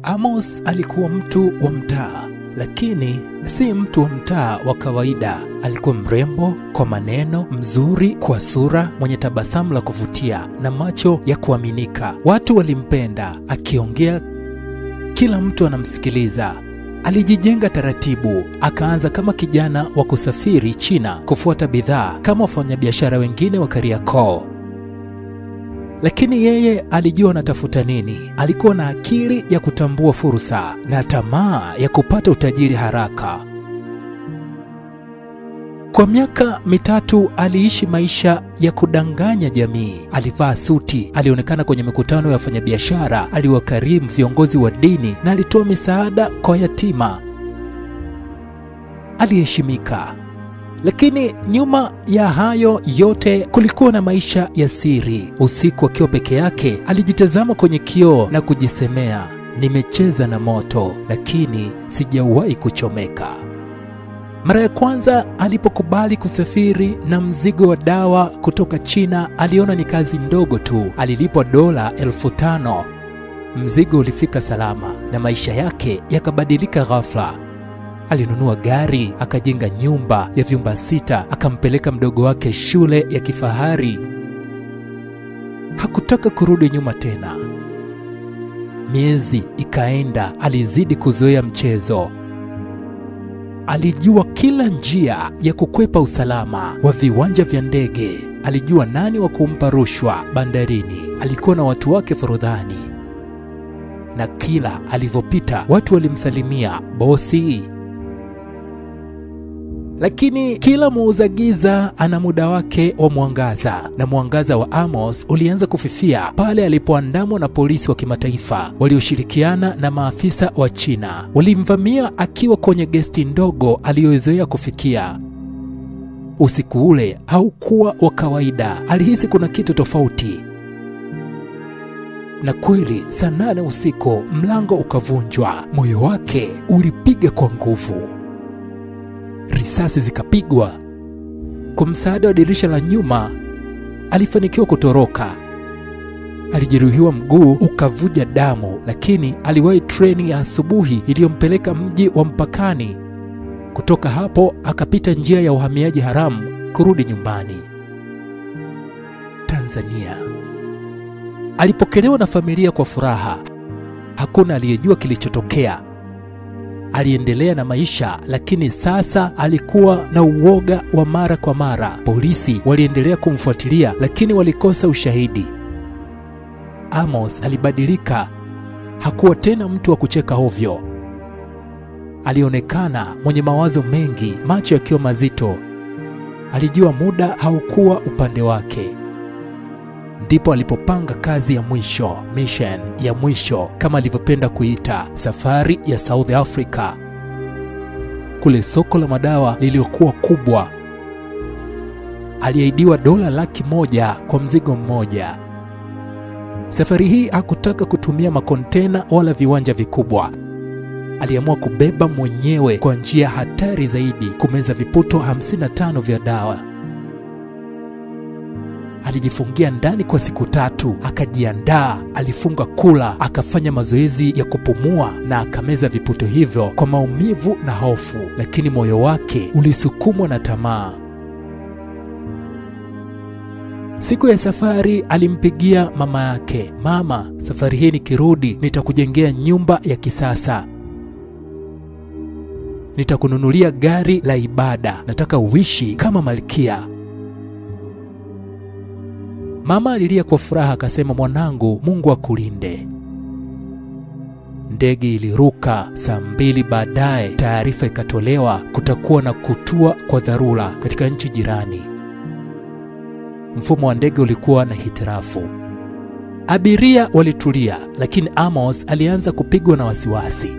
Amos alikuwa mtu wa mtaa, lakini si mtu wa mtaa wa kawaida. Alikuwa mrembo kwa maneno, mzuri kwa sura, mwenye tabasamu la kuvutia na macho ya kuaminika. Watu walimpenda, akiongea kila mtu anamsikiliza. Alijijenga taratibu, akaanza kama kijana wa kusafiri China kufuata bidhaa kama wafanyabiashara wengine wa Kariakoo. Lakini yeye alijua anatafuta nini. Alikuwa na akili ya kutambua fursa na tamaa ya kupata utajiri haraka. Kwa miaka mitatu aliishi maisha ya kudanganya jamii. Alivaa suti, alionekana kwenye mikutano ya wafanyabiashara, aliwakarimu viongozi wa dini na alitoa misaada kwa yatima. Aliheshimika. Lakini nyuma ya hayo yote kulikuwa na maisha ya siri. Usiku akiwa peke yake, alijitazama kwenye kioo na kujisemea, nimecheza na moto, lakini sijawahi kuchomeka. Mara ya kwanza alipokubali kusafiri na mzigo wa dawa kutoka China, aliona ni kazi ndogo tu. Alilipwa $5,000. Mzigo ulifika salama na maisha yake yakabadilika ghafla. Alinunua gari, akajenga nyumba ya vyumba 6, akampeleka mdogo wake shule ya kifahari. Hakutaka kurudi nyuma tena. Miezi ikaenda, alizidi kuzoea mchezo. Alijua kila njia ya kukwepa usalama wa viwanja vya ndege. Alijua nani wa kumpa rushwa bandarini. Alikuwa na watu wake Forodhani. Na kila alivyopita watu walimsalimia bosi. Lakini kila muuza giza ana muda wake wa mwangaza, na mwangaza wa Amos ulianza kufifia pale alipoandamwa na polisi wa kimataifa walioshirikiana na maafisa wa China. Walimvamia akiwa kwenye gesti ndogo aliyozoea kufikia. Usiku ule haukuwa wa kawaida. Alihisi kuna kitu tofauti. Na kweli, saa 8 usiku mlango ukavunjwa. Moyo wake ulipiga kwa nguvu. Risasi zikapigwa. Kwa msaada wa dirisha la nyuma, alifanikiwa kutoroka. Alijeruhiwa mguu ukavuja damu, lakini aliwahi treni ya asubuhi iliyompeleka mji wa mpakani. Kutoka hapo akapita njia ya uhamiaji haramu kurudi nyumbani Tanzania. Alipokelewa na familia kwa furaha. Hakuna aliyejua kilichotokea. Aliendelea na maisha, lakini sasa alikuwa na uoga wa mara kwa mara. Polisi waliendelea kumfuatilia, lakini walikosa ushahidi. Amos alibadilika. Hakuwa tena mtu wa kucheka ovyo. Alionekana mwenye mawazo mengi, macho yakiwa mazito. Alijua muda haukuwa upande wake. Ndipo alipopanga kazi ya mwisho, mission ya mwisho kama alivyopenda kuita, safari ya South Africa. Kule soko la madawa liliokuwa kubwa. Aliahidiwa $100,000 kwa mzigo mmoja. Safari hii hakutaka kutumia makontena wala viwanja vikubwa. Aliamua kubeba mwenyewe kwa njia hatari zaidi, kumeza viputo 55 vya dawa. Alijifungia ndani kwa siku 3, akajiandaa, alifunga kula, akafanya mazoezi ya kupumua na akameza viputo hivyo kwa maumivu na hofu, lakini moyo wake ulisukumwa na tamaa. Siku ya safari alimpigia mama yake, "Mama, safari hii nikirudi nitakujengea nyumba ya kisasa. Nitakununulia gari la ibada. Nataka uishi kama malkia." Mama alilia kwa furaha akasema, "Mwanangu, Mungu akulinde." Ndege iliruka. Saa 2 baadaye taarifa ikatolewa kutakuwa na kutua kwa dharura katika nchi jirani. Mfumo wa ndege ulikuwa na hitilafu. Abiria walitulia, lakini Amos alianza kupigwa na wasiwasi.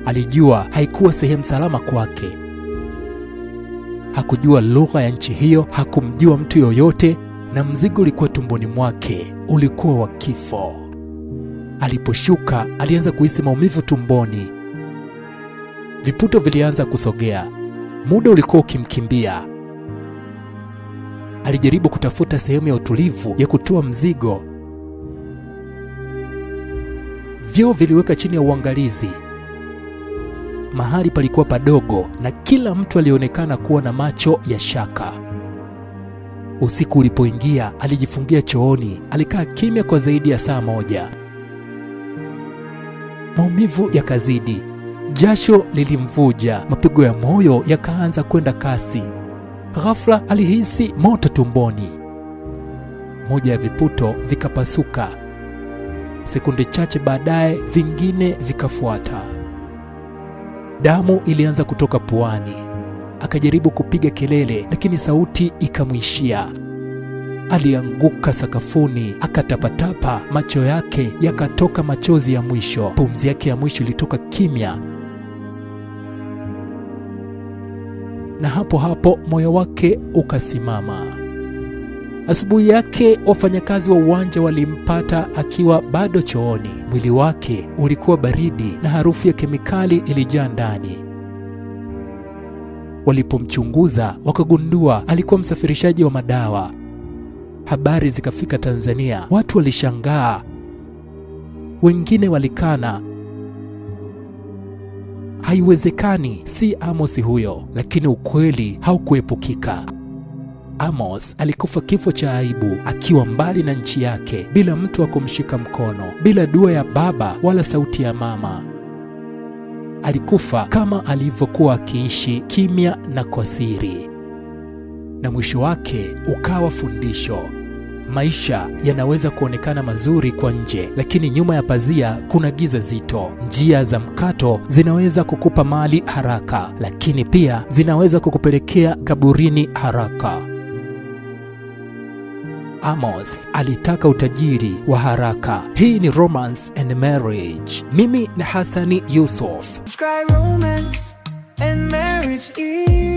Alijua haikuwa sehemu salama kwake. Hakujua lugha ya nchi hiyo, hakumjua mtu yoyote, na mzigo ulikuwa tumboni mwake, ulikuwa wa kifo. Aliposhuka, alianza kuhisi maumivu tumboni. Viputo vilianza kusogea. Muda ulikuwa ukimkimbia. Alijaribu kutafuta sehemu ya utulivu ya kutoa mzigo. Vyoo viliweka chini ya uangalizi. Mahali palikuwa padogo na kila mtu alionekana kuwa na macho ya shaka. Usiku ulipoingia, alijifungia chooni. Alikaa kimya kwa zaidi ya saa moja. Maumivu yakazidi. Jasho lilimvuja, mapigo ya moyo yakaanza kwenda kasi. Ghafla alihisi moto tumboni. Moja ya viputo vikapasuka. Sekunde chache baadaye vingine vikafuata. Damu ilianza kutoka puani. Akajaribu kupiga kelele lakini sauti ikamwishia. Alianguka sakafuni, akatapatapa, macho yake yakatoka machozi ya mwisho. Pumzi yake ya mwisho ilitoka kimya. Na hapo hapo moyo wake ukasimama. Asubuhi yake wafanyakazi wa uwanja walimpata akiwa bado chooni. Mwili wake ulikuwa baridi na harufu ya kemikali ilijaa ndani. Walipomchunguza wakagundua alikuwa msafirishaji wa madawa. Habari zikafika Tanzania. Watu walishangaa. Wengine walikana. Haiwezekani, si Amos huyo. Lakini ukweli haukuepukika. Amos alikufa kifo cha aibu, akiwa mbali na nchi yake, bila mtu wa kumshika mkono, bila dua ya baba wala sauti ya mama. Alikufa kama alivyokuwa akiishi, kimya na kwa siri. Na mwisho wake ukawa fundisho. Maisha yanaweza kuonekana mazuri kwa nje, lakini nyuma ya pazia kuna giza zito. Njia za mkato zinaweza kukupa mali haraka, lakini pia zinaweza kukupelekea kaburini haraka. Amos alitaka utajiri wa haraka. Hii ni Romance and Marriage. Mimi ni Hassani Yusuf. Romance and Marriage.